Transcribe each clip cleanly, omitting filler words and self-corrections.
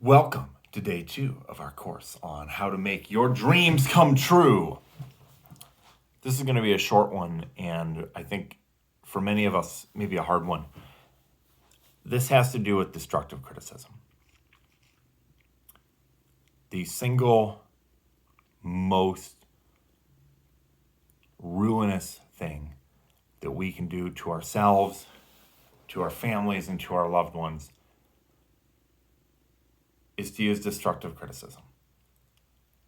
Welcome to day 2 of our course on how to make your dreams come true. This is going to be a short one, and I think for many of us, maybe a hard one. This has to do with destructive criticism. The single most ruinous thing that we can do to ourselves, to our families, and to our loved ones is to use destructive criticism.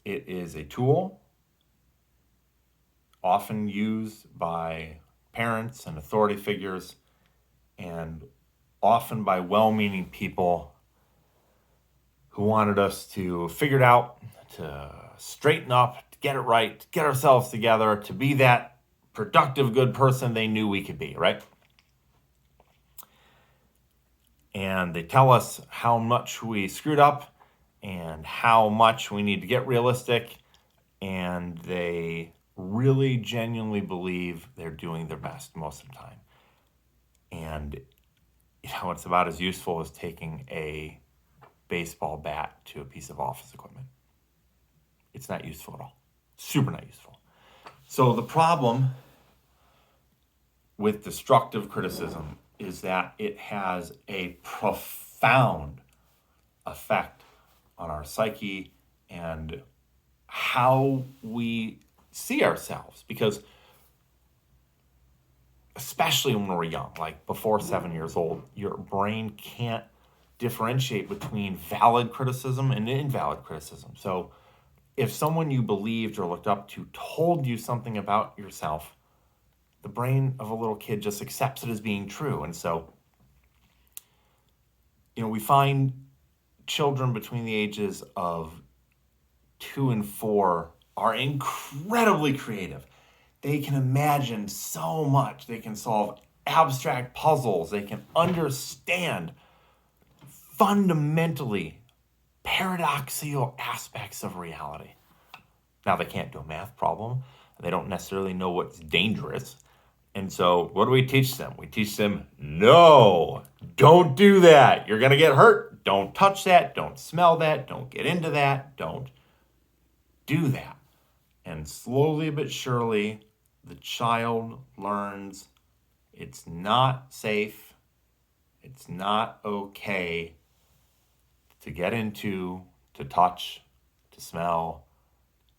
It is a tool often used by parents and authority figures, and often by well-meaning people who wanted us to figure it out, to straighten up, to get it right, to get ourselves together, to be that productive, good person they knew we could be, right? And they tell us how much we screwed up and how much we need to get realistic, and they really genuinely believe they're doing their best most of the time. And it's about as useful as taking a baseball bat to a piece of office equipment. It's not useful at all. Super not useful. So the problem with destructive criticism is that it has a profound effect on our psyche and how we see ourselves, because especially when we're young, like before 7 years old, your brain can't differentiate between valid criticism and invalid criticism. So if someone you believed or looked up to told you something about yourself, the brain of a little kid just accepts it as being true. And so, we find children between the ages of 2 and 4 are incredibly creative. They can imagine so much. They can solve abstract puzzles. They can understand fundamentally paradoxical aspects of reality. Now, they can't do a math problem. They don't necessarily know what's dangerous. And so what do we teach them? We teach them, no, don't do that. You're going to get hurt. Don't touch that. Don't smell that. Don't get into that. Don't do that. And slowly but surely, the child learns it's not safe. It's not okay to get into, to touch, to smell,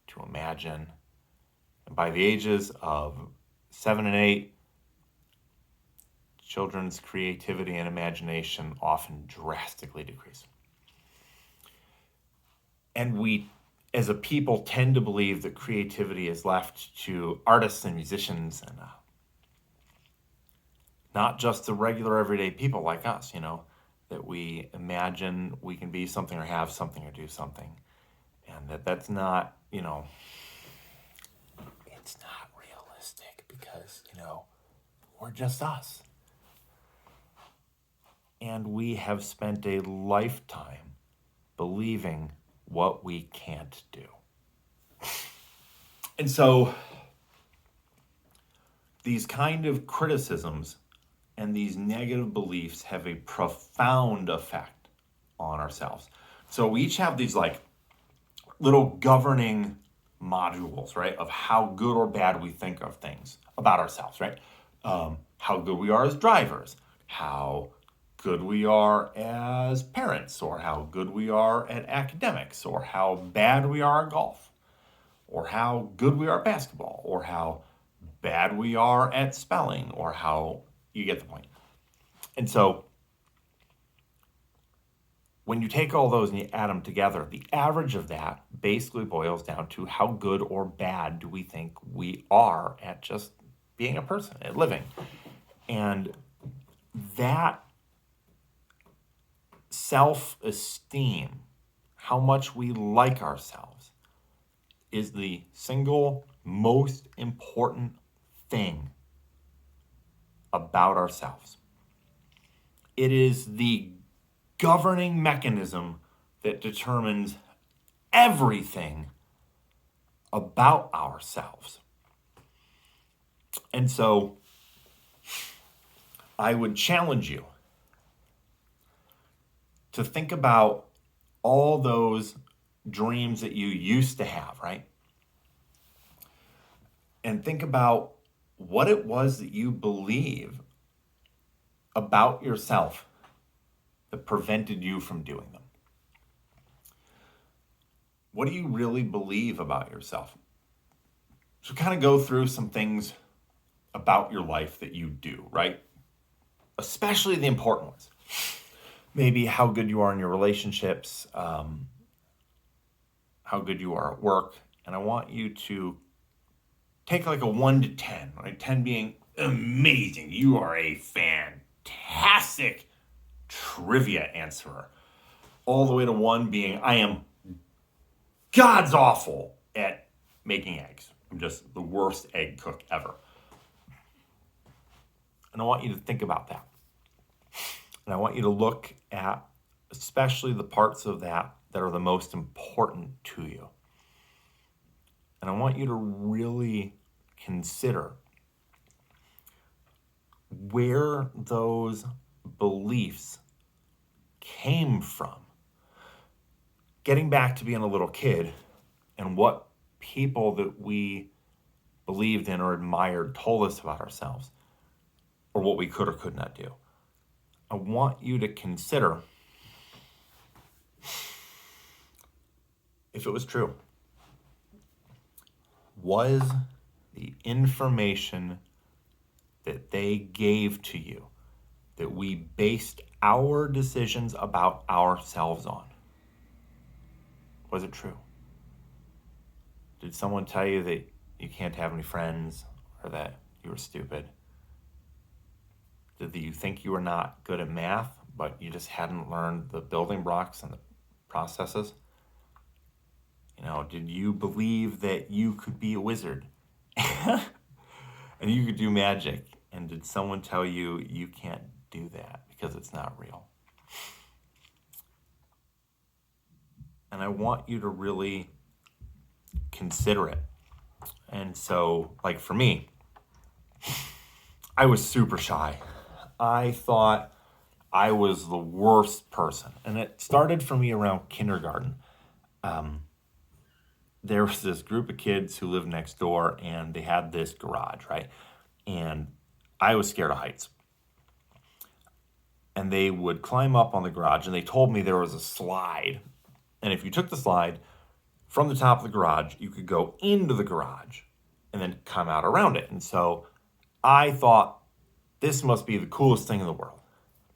to imagine. And by the ages of 7 and 8, children's creativity and imagination often drastically decrease. And we, as a people, tend to believe that creativity is left to artists and musicians and not just the regular everyday people like us, that we imagine we can be something or have something or do something. And that's not, it's not realistic because, we're just us. And we have spent a lifetime believing what we can't do. And so these kind of criticisms and these negative beliefs have a profound effect on ourselves. So we each have these little governing modules, right, of how good or bad we think of things about ourselves, right? How good we are as drivers, how good we are as parents, or how good we are at academics, or how bad we are at golf, or how good we are at basketball, or how bad we are at spelling, or how, you get the point. And so when you take all those and you add them together, the average of that basically boils down to how good or bad do we think we are at just being a person, at living. And that self-esteem, how much we like ourselves, is the single most important thing about ourselves. It is the governing mechanism that determines everything about ourselves. And so I would challenge you to think about all those dreams that you used to have, right? And think about what it was that you believe about yourself that prevented you from doing them. What do you really believe about yourself? So kind of go through some things about your life that you do, right? Especially the important ones. Maybe how good you are in your relationships, how good you are at work. And I want you to take like a 1 to 10, right? 10 being amazing. You are a fantastic trivia answerer. All the way to 1 being, I am God's awful at making eggs. I'm just the worst egg cook ever. And I want you to think about that. And I want you to look at especially the parts of that that are the most important to you. And I want you to really consider where those beliefs came from. Getting back to being a little kid and what people that we believed in or admired told us about ourselves or what we could or could not do. I want you to consider if it was true. Was the information that they gave to you that we based our decisions about ourselves on, was it true? Did someone tell you that you can't have any friends or that you were stupid? Did you think you were not good at math, but you just hadn't learned the building blocks and the processes? Did you believe that you could be a wizard and you could do magic? And did someone tell you you can't do that because it's not real? And I want you to really consider it. And so, like for me, I was super shy. I thought I was the worst person. And it started for me around kindergarten. There was this group of kids who lived next door and they had this garage, right? And I was scared of heights. And they would climb up on the garage and they told me there was a slide. And if you took the slide from the top of the garage, you could go into the garage and then come out around it. And so I thought this must be the coolest thing in the world.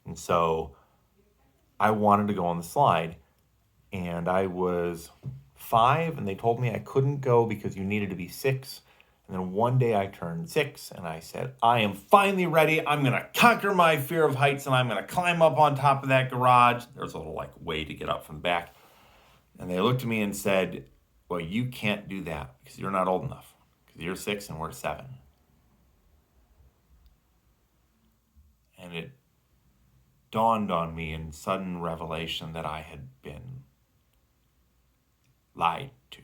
And so I wanted to go on the slide and I was 5 and they told me I couldn't go because you needed to be 6. And then one day I turned 6 and I said, I am finally ready. I'm going to conquer my fear of heights and I'm going to climb up on top of that garage. There's a little way to get up from the back. And they looked at me and said, well, you can't do that because you're not old enough because you're 6 and we're 7. And it dawned on me in sudden revelation that I had been lied to.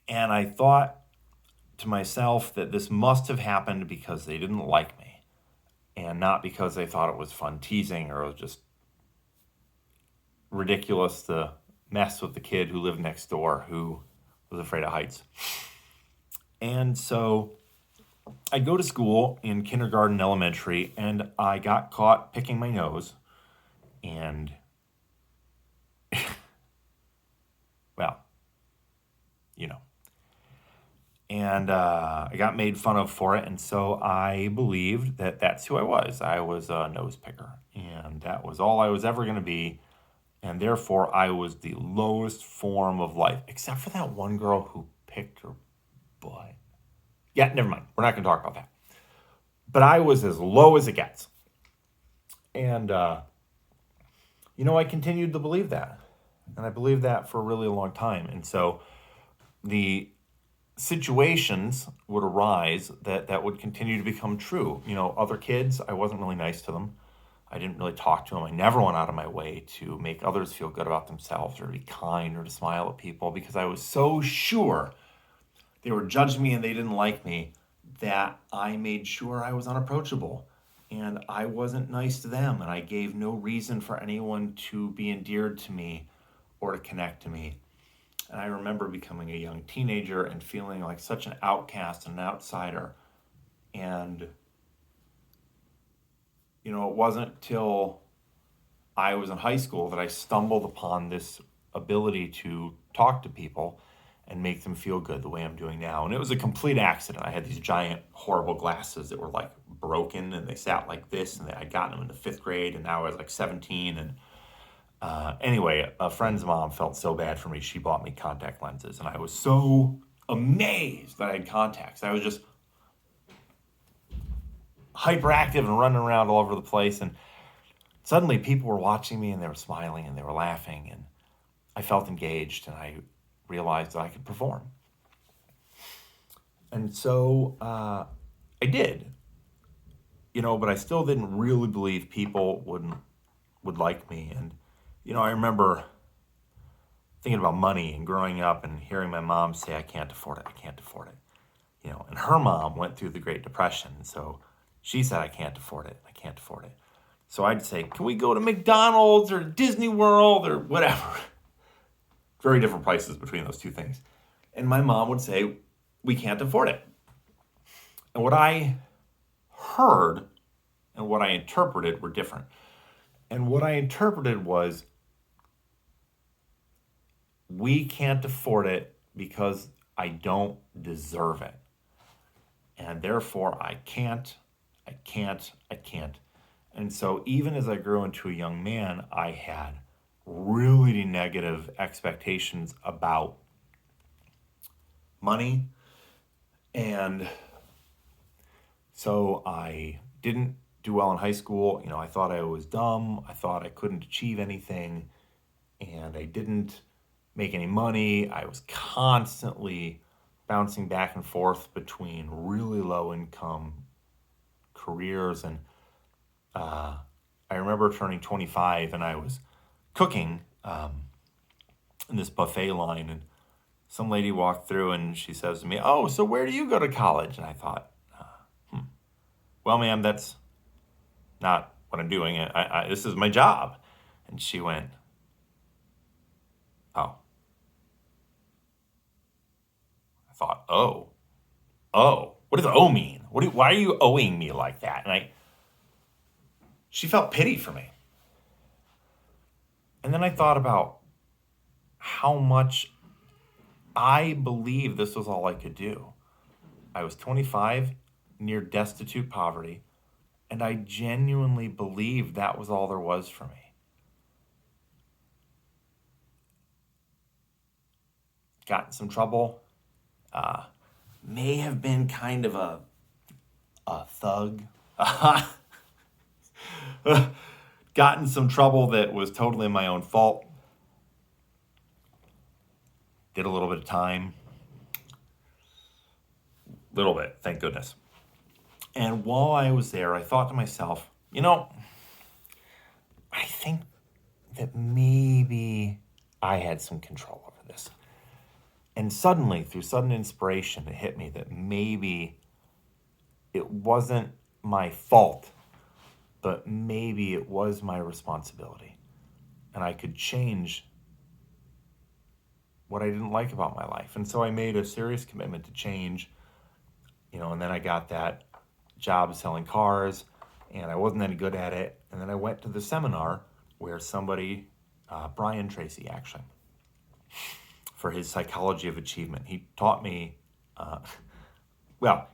And I thought to myself that this must have happened because they didn't like me and not because they thought it was fun teasing or it was just ridiculous to mess with the kid who lived next door who was afraid of heights. And so I go to school in kindergarten, elementary, and I got caught picking my nose. And, well, And I got made fun of for it. And so I believed that that's who I was. I was a nose picker. And that was all I was ever going to be. And therefore, I was the lowest form of life. Except for that one girl who picked her butt. Yeah, never mind. We're not going to talk about that. But I was as low as it gets. And, I continued to believe that. And I believed that for a really long time. And so the situations would arise that would continue to become true. Other kids, I wasn't really nice to them. I didn't really talk to them. I never went out of my way to make others feel good about themselves or to be kind or to smile at people because I was so sure they were judging me and they didn't like me that I made sure I was unapproachable. and I wasn't nice to them, and I gave no reason for anyone to be endeared to me or to connect to me. And I remember becoming a young teenager and feeling like such an outcast and an outsider. And, it wasn't till I was in high school that I stumbled upon this ability to talk to people and make them feel good the way I'm doing now. And it was a complete accident. I had these giant, horrible glasses that were like broken and they sat like this, and I'd gotten them in the fifth grade, and now I was like 17. And anyway, a friend's mom felt so bad for me. She bought me contact lenses, and I was so amazed that I had contacts. I was just hyperactive and running around all over the place. And suddenly people were watching me, and they were smiling and they were laughing, and I felt engaged, and I realized that I could perform. And so I did, but I still didn't really believe people would like me. And, I remember thinking about money and growing up and hearing my mom say, I can't afford it, I can't afford it. And her mom went through the Great Depression. So she said, I can't afford it, I can't afford it. So I'd say, can we go to McDonald's or Disney World or whatever? Very different prices between those two things. And my mom would say, we can't afford it. And what I heard and what I interpreted were different. And what I interpreted was, we can't afford it because I don't deserve it. And therefore, I can't. And so even as I grew into a young man, I had really negative expectations about money. And so I didn't do well in high school. I thought I was dumb. I thought I couldn't achieve anything. And I didn't make any money. I was constantly bouncing back and forth between really low income careers. And I remember turning 25, and I was cooking in this buffet line, and some lady walked through and she says to me, oh, so where do you go to college? And I thought, well, ma'am, that's not what I'm doing. This is my job. And she went, oh. I thought, oh, what does "oh" mean? Why are you owing me like that? And she felt pity for me. And then I thought about how much I believed this was all I could do. I was 25, near destitute poverty, and I genuinely believed that was all there was for me. Got in some trouble. May have been kind of a thug. Got in some trouble that was totally my own fault. Did a little bit of time. Little bit, thank goodness. And while I was there, I thought to myself, I think that maybe I had some control over this. And suddenly, through sudden inspiration, it hit me that maybe it wasn't my fault, but maybe it was my responsibility. And I could change what I didn't like about my life. And so I made a serious commitment to change, and then I got that job selling cars, and I wasn't any good at it. And then I went to the seminar where somebody, Brian Tracy actually, for his psychology of achievement, he taught me,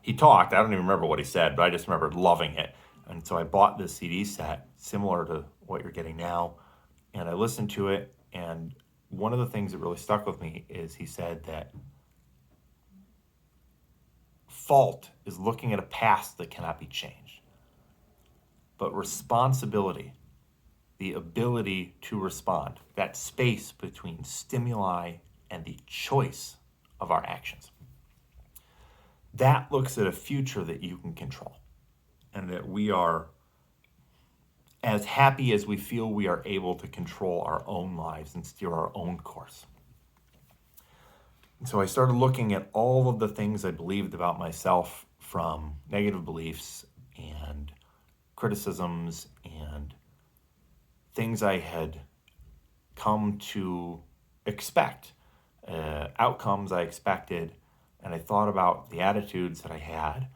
he talked, I don't even remember what he said, but I just remember loving it. And so I bought this CD set similar to what you're getting now, and I listened to it. And one of the things that really stuck with me is he said that fault is looking at a past that cannot be changed. But responsibility, the ability to respond, that space between stimuli and the choice of our actions, that looks at a future that you can control, and that we are as happy as we feel we are able to control our own lives and steer our own course. And so I started looking at all of the things I believed about myself, from negative beliefs and criticisms and things I had come to expect, outcomes I expected, and I thought about the attitudes that I had,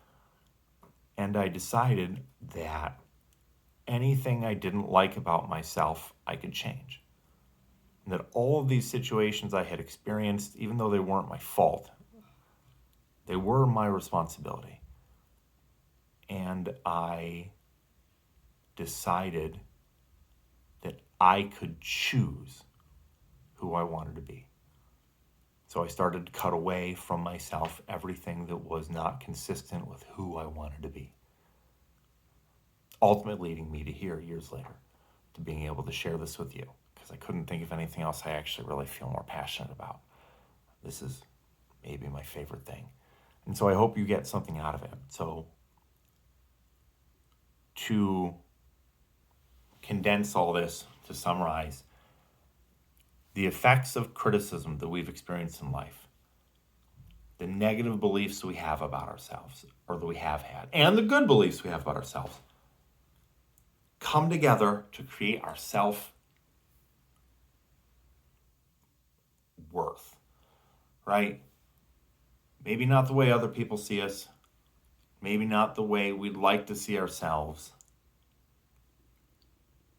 and I decided that anything I didn't like about myself, I could change. And that all of these situations I had experienced, even though they weren't my fault, they were my responsibility. And I decided that I could choose who I wanted to be. So I started to cut away from myself everything that was not consistent with who I wanted to be. Ultimately leading me to here years later, to being able to share this with you, because I couldn't think of anything else I actually really feel more passionate about. This is maybe my favorite thing. And so I hope you get something out of it. So to condense all this, to summarize, the effects of criticism that we've experienced in life, the negative beliefs we have about ourselves, or that we have had, and the good beliefs we have about ourselves, come together to create our self-worth, right? Maybe not the way other people see us, maybe not the way we'd like to see ourselves,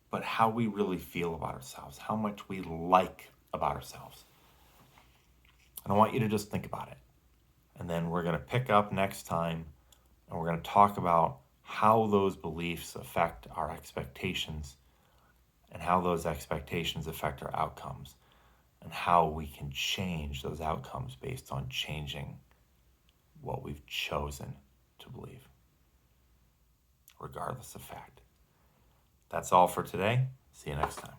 but how we really feel about ourselves, how much we like about ourselves. And I want you to just think about it. And then we're going to pick up next time, and we're going to talk about how those beliefs affect our expectations, and how those expectations affect our outcomes, and how we can change those outcomes based on changing what we've chosen to believe, regardless of fact. That's all for today. See you next time.